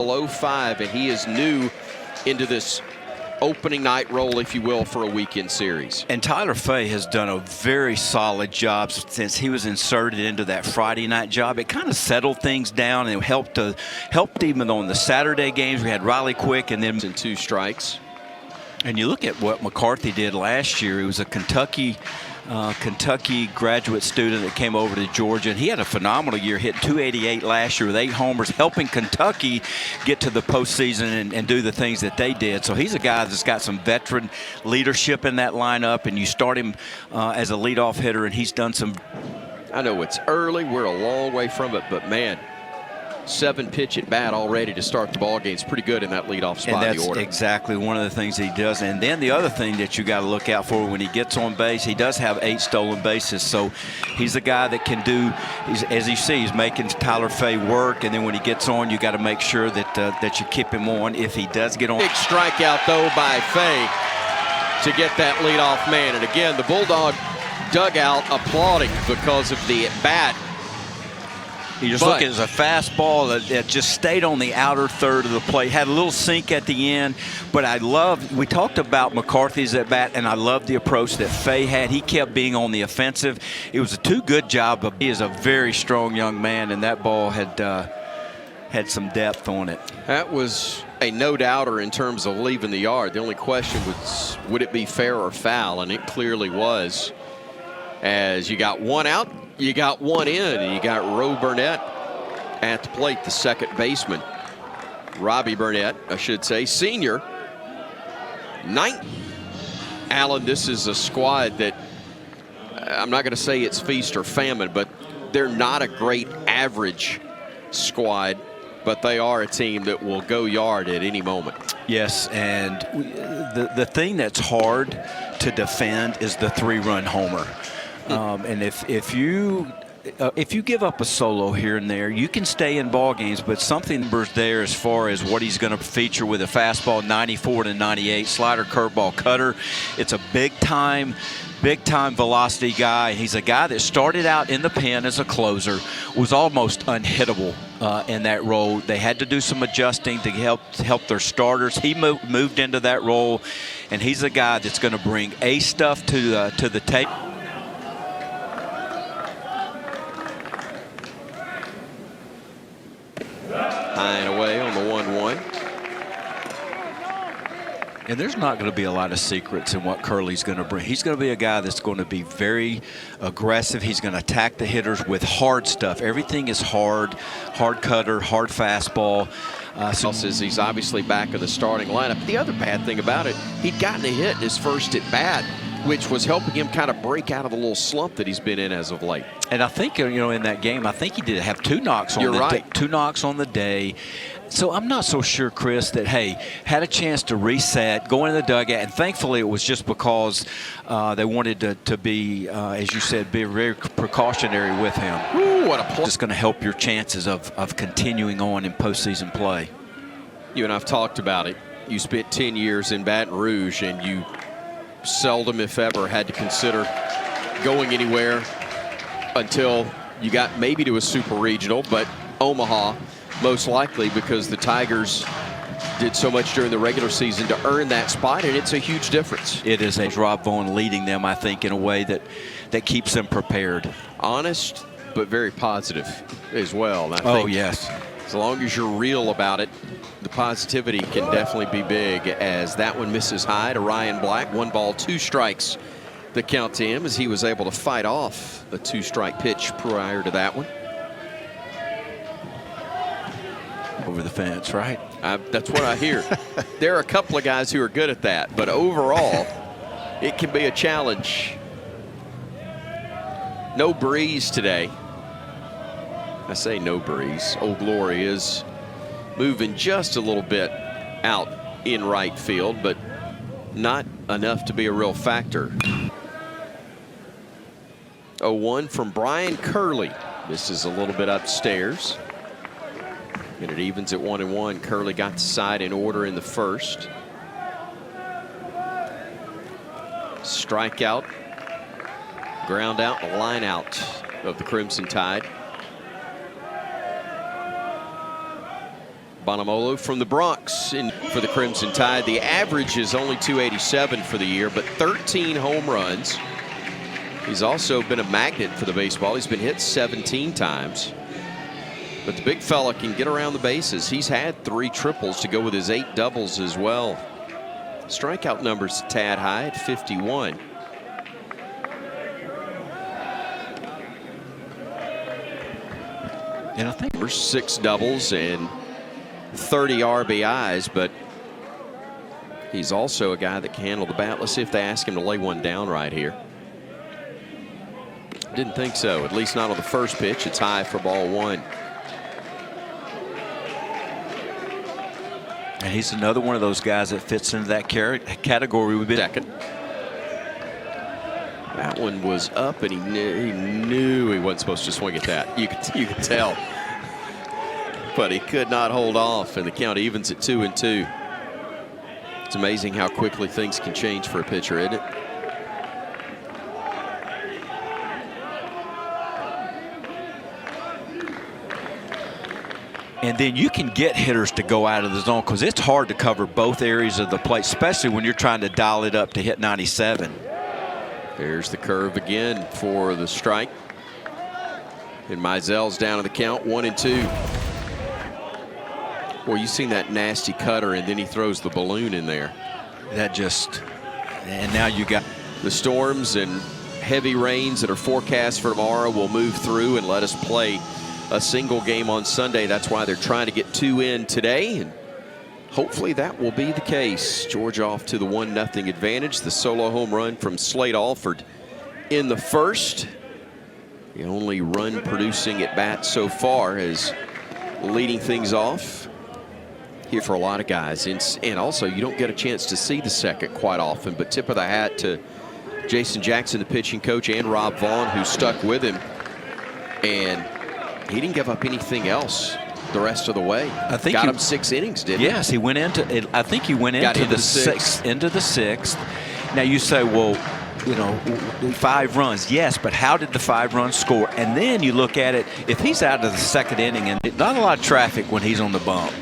below 5, and he is new into this opening night role, if you will, for a weekend series. And Tyler Fay has done a very solid job since he was inserted into that Friday night job. It kind of settled things down and helped even on the Saturday games. We had Riley Quick and then 2 strikes. And you look at what McCarthy did last year. He was a Kentucky graduate student that came over to Georgia, and he had a phenomenal year, hit 288 last year with 8 homers, helping Kentucky get to the postseason and do the things that they did. So he's a guy that's got some veteran leadership in that lineup, and you start him as a leadoff hitter, and he's done some. I know it's early, we're a long way from it, but man, 7-pitch at bat already to start the ball game is pretty good in that leadoff spot and of the order. That's exactly one of the things he does. And then the other thing that you got to look out for when he gets on base, he does have 8 stolen bases. So he's a guy that can do, as you see, he's making Tyler Fay work. And then when he gets on, you got to make sure that you keep him on if he does get on. Big strikeout though by Fay to get that leadoff man. And again, the Bulldog dugout applauding because of the at bat. You just look at it as a fastball that just stayed on the outer third of the plate. Had a little sink at the end, but we talked about McCarthy's at bat, and I love the approach that Fay had. He kept being on the offensive. It was a good job, but he is a very strong young man, and that ball had some depth on it. That was a no-doubter in terms of leaving the yard. The only question was, would it be fair or foul? And it clearly was. As you got 1 out, you got 1 in, and you got Roe Burnett at the plate, the second baseman. Robbie Burnett, I should say, senior. Alan, this is a squad that I'm not going to say it's feast or famine, but they're not a great average squad, but they are a team that will go yard at any moment. Yes, and the thing that's hard to defend is the 3-run homer. And if you give up a solo here and there, you can stay in ball games, but something there as far as what he's going to feature with a fastball 94 to 98, slider, curveball, cutter. It's a big time velocity guy. He's a guy that started out in the pen as a closer, was almost unhittable in that role. They had to do some adjusting to help their starters. He moved into that role, and he's a guy that's going to bring A stuff to the table. High and away on the 1-1. And there's not going to be a lot of secrets in what Curley's going to bring. He's going to be a guy that's going to be very aggressive. He's going to attack the hitters with hard stuff. Everything is hard cutter, hard fastball. He's obviously back in the starting lineup. The other bad thing about it, he'd gotten a hit in his first at bat, which was helping him kind of break out of the little slump that he's been in as of late. And I think, in that game, I think he did have 2 knocks on 2 knocks on the day. So I'm not so sure, Chris, that, hey, had a chance to reset, go into the dugout, and thankfully it was just because they wanted to be, as you said, be very precautionary with him. Ooh, what a play. It's going to help your chances of continuing on in postseason play. You and I've talked about it. You spent 10 years in Baton Rouge, and you seldom, if ever, had to consider going anywhere until you got maybe to a super regional, but Omaha most likely, because the Tigers did so much during the regular season to earn that spot, and it's a huge difference. It is. Rob Vaughn leading them, I think, in a way that keeps them prepared. Honest, but very positive as well. And I think yes. As long as you're real about it, the positivity can definitely be big, as that one misses high to Ryan Black. 1 ball, 2 strikes, the count to him, as he was able to fight off the 2-strike pitch prior to that one. Over the fence, right? That's what I hear. There are a couple of guys who are good at that, but overall, it can be a challenge. No breeze today. I say no breeze. Old Glory is moving just a little bit out in right field, but not enough to be a real factor. 0-1 from Brian Curley. This is a little bit upstairs. And it evens at 1-1. Curley got the side in order in the first. Strikeout, ground out, line out of the Crimson Tide. Bonamolo from the Bronx for the Crimson Tide. The average is only 287 for the year, but 13 home runs. He's also been a magnet for the baseball. He's been hit 17 times. But the big fella can get around the bases. He's had 3 triples to go with his 8 doubles as well. Strikeout number's a tad high at 51. And I think there's 6 doubles and 30 RBIs, but he's also a guy that can handle the bat. Let's see if they ask him to lay one down right here. Didn't think so, at least not on the first pitch. It's high for ball 1. And he's another one of those guys that fits into that category we've been. Second. That one was up, and he knew he wasn't supposed to swing at that. You could tell. But he could not hold off, and the count evens at 2-2. It's amazing how quickly things can change for a pitcher, isn't it? And then you can get hitters to go out of the zone because it's hard to cover both areas of the plate, especially when you're trying to dial it up to hit 97. There's the curve again for the strike. And Mizell's down to the count, 1-2. Well, you've seen that nasty cutter, and then he throws the balloon in there. That just, and now you got the storms and heavy rains that are forecast for tomorrow will move through and let us play a single game on Sunday. That's why they're trying to get 2 in today, and hopefully that will be the case. Georgia off to the 1-0 advantage. The solo home run from Slade Alford in the first. The only run producing at bat so far is leading things off here for a lot of guys. And also, you don't get a chance to see the second quite often, but tip of the hat to Jason Jackson, the pitching coach, and Rob Vaughn, who stuck with him. And he didn't give up anything else the rest of the way. I think got him 6 innings, didn't he? Yes, he went into it. I think he went into the sixth. Now you say, well, you know, 5 runs. Yes, but how did the 5 runs score? And then you look at it, if he's out of the 2nd inning, and not a lot of traffic when he's on the bump.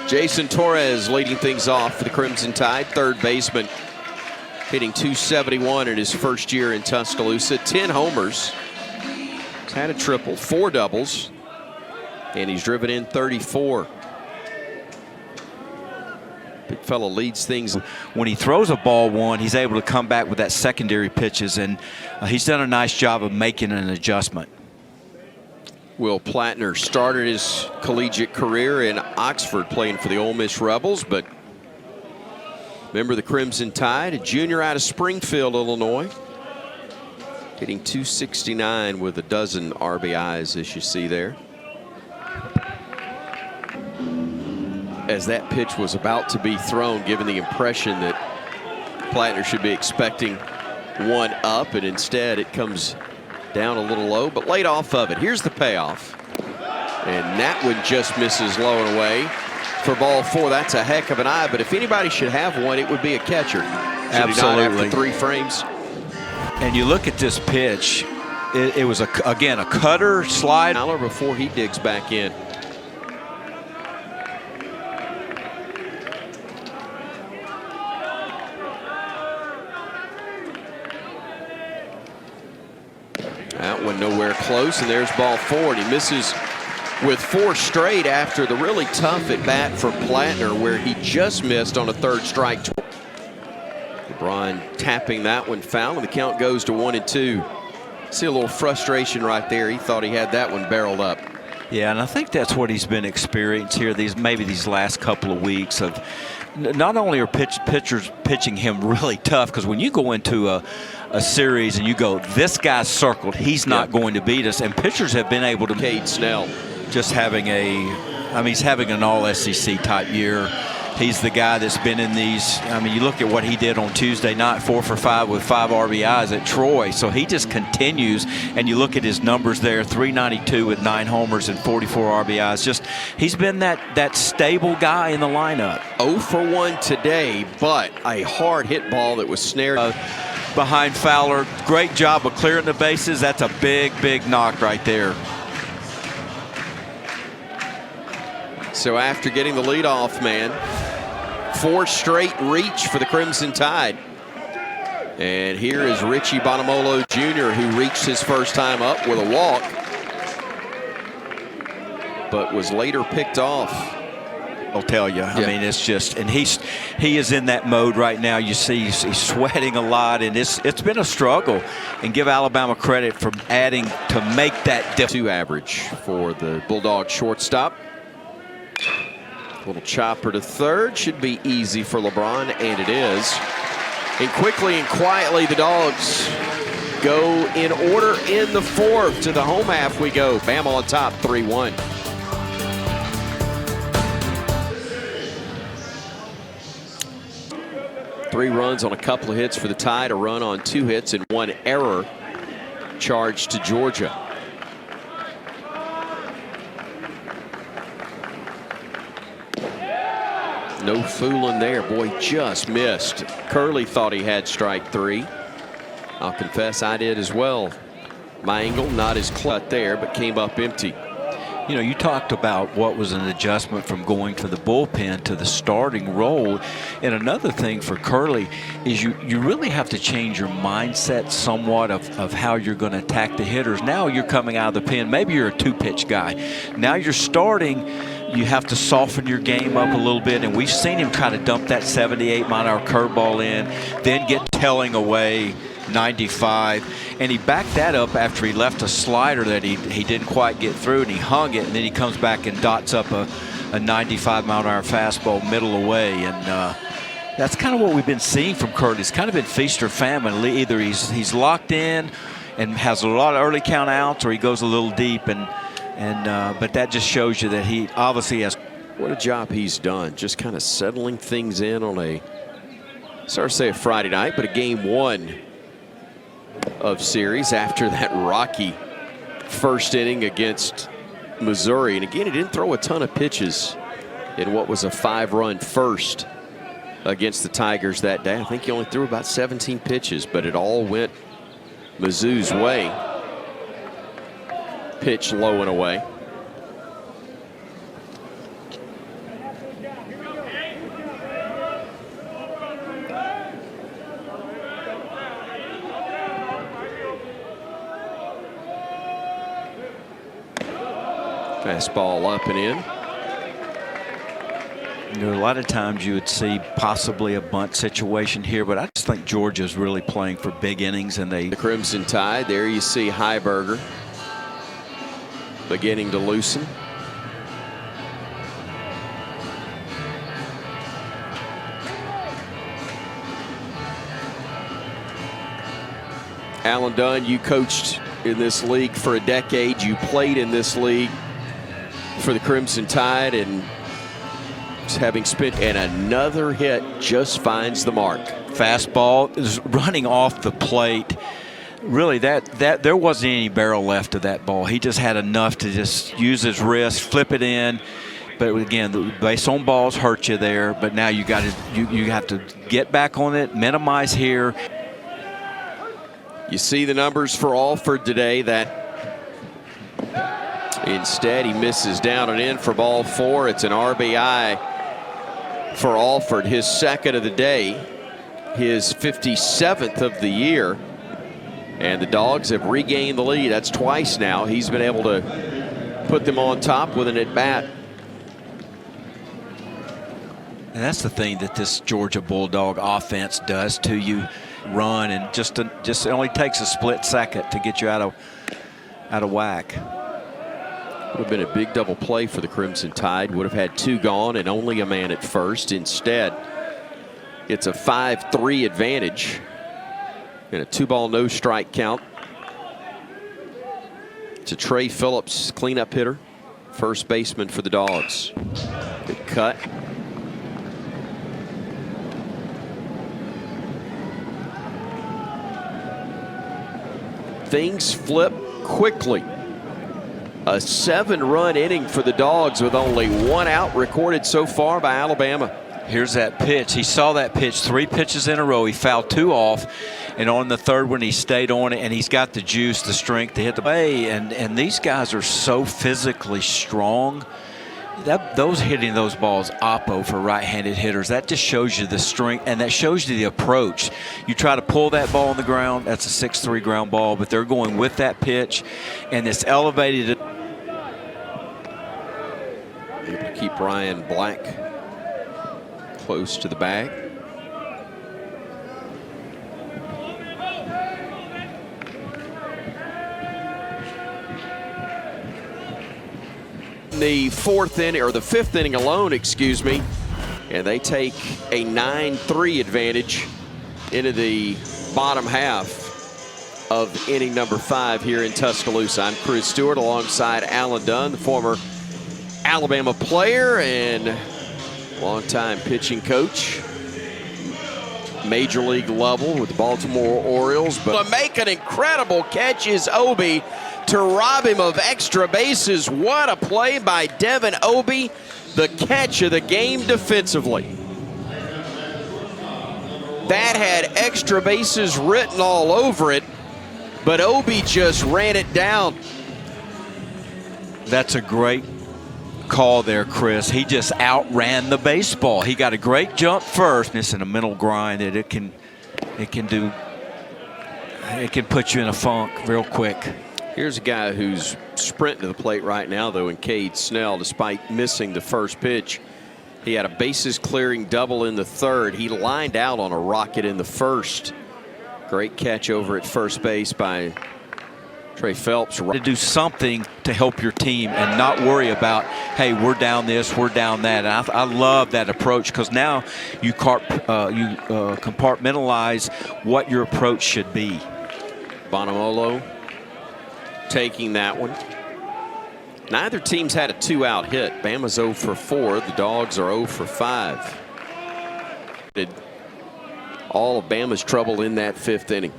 Jason Torres leading things off for the Crimson Tide, third baseman, hitting .271 in his first year in Tuscaloosa. 10 homers. He's had a triple, 4 doubles, and he's driven in 34. Big fella leads things. When he throws a ball 1, he's able to come back with that secondary pitches, and he's done a nice job of making an adjustment. Will Plattner started his collegiate career in Oxford playing for the Ole Miss Rebels, but remember the Crimson Tide, a junior out of Springfield, Illinois, hitting .269 with a dozen RBIs, as you see there. As that pitch was about to be thrown, given the impression that Plattner should be expecting one up, and instead it comes down a little low, but laid off of it. Here's the payoff. And that one just misses low and away for ball 4. That's a heck of an eye, but if anybody should have one, it would be a catcher. Absolutely. After 3 frames. And you look at this pitch, it was, again, a cutter slide. Before he digs back in. That one nowhere close, and there's ball 4, and he misses with 4 straight after the really tough at bat for Plattner, where he just missed on a 3rd strike. LeBron tapping that one foul, and the count goes to 1-2. See a little frustration right there. He thought he had that one barreled up. Yeah, and I think that's what he's been experiencing here maybe these last couple of weeks of not only are pitchers pitching him really tough, because when you go into a series and you go, this guy's circled, he's not going to beat us, and pitchers have been able to. Cade Snell just having he's having an all-SEC type year. He's the guy that's been in these. I mean, you look at what he did on Tuesday night, 4 for 5 with 5 RBIs at Troy. So he just continues, and you look at his numbers there, 392 with 9 homers and 44 RBIs. Just, he's been that stable guy in the lineup. 0 for 1 today, but a hard hit ball that was snared behind Fowler. Great job of clearing the bases. That's a big, big knock right there. So after getting the leadoff man, 4 straight reach for the Crimson Tide. And here is Richie Bonamolo Jr., who reached his first time up with a walk, but was later picked off. I'll tell you. I mean, it's just, and he is in that mode right now. You see, he's sweating a lot, and it's been a struggle. And give Alabama credit for adding to make that difference. 2 average for the Bulldog shortstop. Little chopper to third, should be easy for LeBron, and it is. And quickly and quietly, the Dogs go in order in the 4th. To the home half we go. Bama on top, 3-1. Three runs on a couple of hits for the Tide, a run on 2 hits and 1 error charged to Georgia. No fooling there. Boy, just missed. Curley thought he had strike 3. I'll confess I did as well. My angle not as clut there, but came up empty. You know, you talked about what was an adjustment from going to the bullpen to the starting role. And another thing for Curley is you really have to change your mindset somewhat of how you're going to attack the hitters. Now you're coming out of the pen. Maybe you're a 2-pitch guy. Now you're starting. You have to soften your game up a little bit. And we've seen him try to dump that 78-mile-an-hour curveball in, then get telling away 95, and he backed that up after he left a slider that he didn't quite get through, and he hung it, and then he comes back and dots up a 95-mile-an-hour fastball middle away. And that's kind of what we've been seeing from Curtis. It's kind of been feast or famine. Either he's locked in and has a lot of early count outs, or he goes a little deep, but that just shows you that he obviously has. What a job he's done, just kind of settling things in on a, sorry to say a Friday night, but a game 1 of series after that rocky first inning against Missouri. And again, he didn't throw a ton of pitches in what was a 5-run first against the Tigers that day. I think he only threw about 17 pitches, but it all went Mizzou's way. Pitch low and away. Fastball up and in. You know, a lot of times you would see possibly a bunt situation here, but I just think Georgia's really playing for big innings, and the Crimson Tide, there you see Heiberger beginning to loosen. Alan Dunn, you coached in this league for a decade. You played in this league for the Crimson Tide, and having spent, and another hit just finds the mark. Fastball is running off the plate. Really, that there wasn't any barrel left of that ball. He just had enough to just use his wrist, flip it in. But again, the base on balls hurt you there. But now you have to get back on it, minimize here. You see the numbers for Alford today. That instead he misses down and in for ball 4. It's an RBI for Alford, his 2nd of the day, his 57th of the year. And the Dogs have regained the lead. That's twice now. He's been able to put them on top with an at-bat. And that's the thing that this Georgia Bulldog offense does to you. Run, and just it only takes a split second to get you out of whack. Would have been a big double play for the Crimson Tide. Would have had 2 gone and only a man at first. Instead, it's a 5-3 advantage and a 2-ball no strike count to Trey Phillips, cleanup hitter, first baseman for the Dogs. Good cut. Things flip quickly. A 7-run inning for the Dogs with only 1 out recorded so far by Alabama. Here's that pitch. He saw that pitch 3 pitches in a row. He fouled 2 off, and on the 3rd one he stayed on it, and he's got the juice, the strength to hit the bay. And these guys are so physically strong. those hitting those balls oppo for right-handed hitters, that just shows you the strength, and that shows you the approach. You try to pull that ball on the ground, that's a 6-3 ground ball, but they're going with that pitch, and it's elevated. Able to keep Ryan Black close to the bag. The fourth inning, or the fifth inning alone, excuse me, and they take a 9-3 advantage into the bottom half of inning number 5 here in Tuscaloosa. I'm Chris Stewart alongside Alan Dunn, the former Alabama player and longtime pitching coach, major league level with the Baltimore Orioles. But to make an incredible catch is Obi to rob him of extra bases. What a play by Devin Obi, the catch of the game defensively. That had extra bases written all over it, but Obi just ran it down. That's a great call there, Chris. He just outran the baseball. He got a great jump first, and it's in a mental grind that it can put you in a funk real quick. Here's a guy who's sprinting to the plate right now, though, in Cade Snell, despite missing the first pitch. He had a bases clearing double in the third. He lined out on a rocket in the first. Great catch over at first base by Trey Phelps. To do something to help your team and not worry about, hey, we're down this, we're down that. And I love that approach, because now you compartmentalize what your approach should be. Bonamolo taking that one. Neither team's had a 2-out hit. Bama's 0 for 4. The Dogs are 0 for 5. All of Bama's trouble in that fifth inning.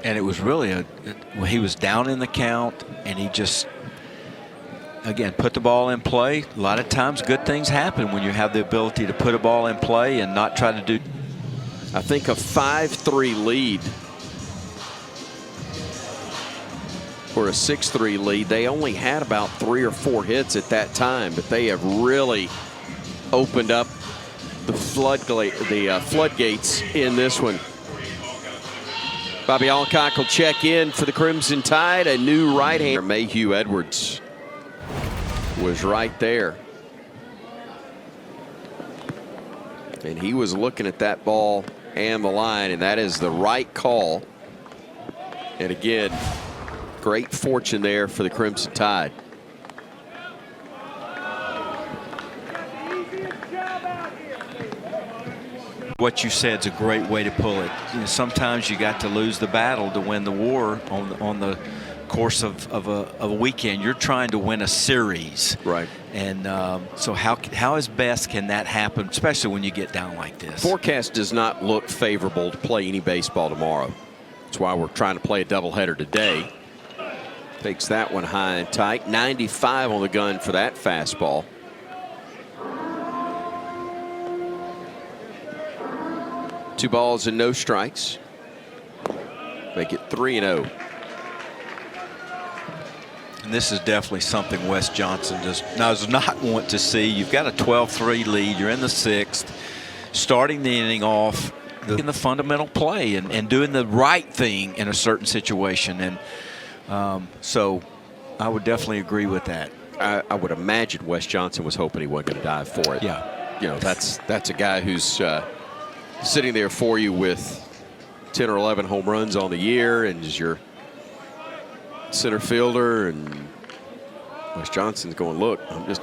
And it was really when he was down in the count, and he just, again, put the ball in play. A lot of times good things happen when you have the ability to put a ball in play and not try to do. I think a 5-3 lead or a 6-3 lead. They only had about 3 or 4 hits at that time, but they have really opened up the floodgates in this one. Bobby Alcock will check in for the Crimson Tide. A new right-hander, Mayhew Edwards, was right there. And he was looking at that ball and the line, and that is the right call. And again, great fortune there for the Crimson Tide. What you said is a great way to pull it. You know, sometimes you got to lose the battle to win the war on the course of a weekend. You're trying to win a series. Right. And so how is best can that happen, especially when you get down like this? Forecast does not look favorable to play any baseball tomorrow. That's why we're trying to play a doubleheader today. Takes that one high and tight. 95 on the gun for that fastball. Two balls and no strikes. Make it 3-0. And this is definitely something Wes Johnson does not want to see. You've got a 12-3 lead. You're in the 6th. Starting the inning off in the fundamental play and doing the right thing in a certain situation. And so I would definitely agree with that. I would imagine Wes Johnson was hoping he wasn't going to dive for it. Yeah. You know, that's a guy who's sitting there for you with 10 or 11 home runs on the year and is your center fielder, and Wes Johnson's going, look, I'm just.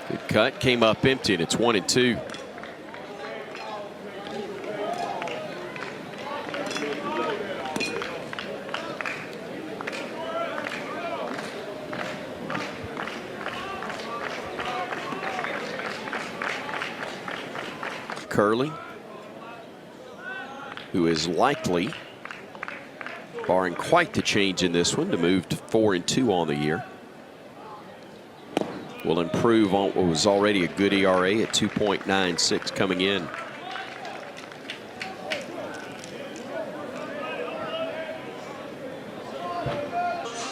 Good cut, came up empty, and it's 1-2. Curley, who is likely, barring quite the change in this one, to move to 4-2 on the year. Will improve on what was already a good ERA at 2.96 coming in.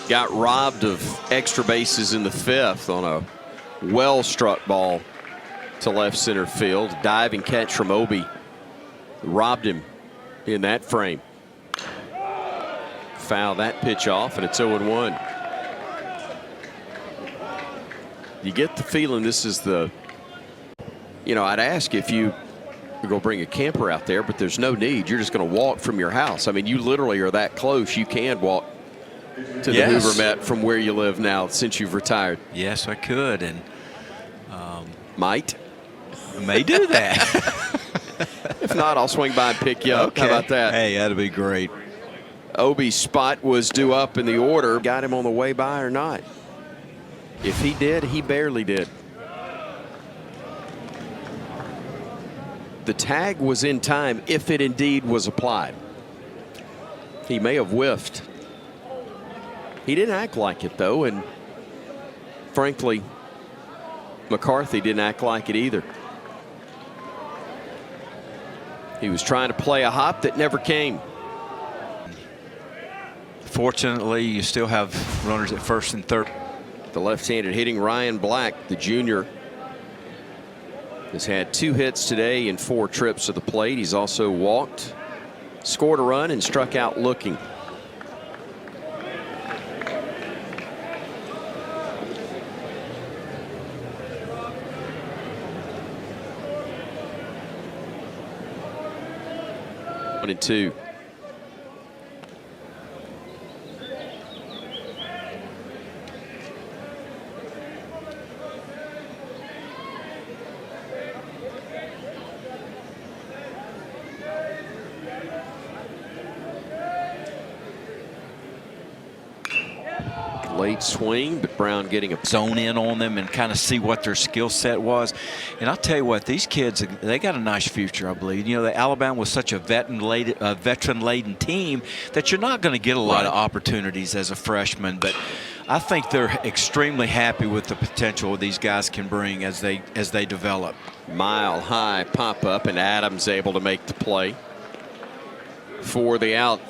got robbed of extra bases in the 5th on a well-struck ball to left center field. Diving catch from Obi robbed him in that frame. Foul that pitch off, and it's 0-1. You get the feeling this is the, I'd ask if you go bring a camper out there, but there's no need. You're just going to walk from your house. I mean, you literally are that close. You can walk to the Hoover Met from where you live now since you've retired. Yes, I could, and might. May do that. If not, I'll swing by and pick you up. Okay. How about that? Hey, that'd be great. Obi's spot was due up in the order. Got him on the way by or not? If he did, he barely did. The tag was in time if it indeed was applied. He may have whiffed. He didn't act like it, though, and frankly, McCarthy didn't act like it either. He was trying to play a hop that never came. Fortunately, you still have runners at first and third. The left-handed hitting Ryan Black, the junior, has had 2 hits today in 4 trips to the plate. He's also walked, scored a run, and struck out looking. One and 2. Late swing, but Brown getting a zone in on them and kind of see what their skill set was. And I'll tell you what, these kids, they got a nice future, I believe. The Alabama was such a veteran-laden team that you're not going to get a lot of opportunities as a freshman. But I think they're extremely happy with the potential these guys can bring as they develop. Mile high pop up, and Adams able to make the play for the out.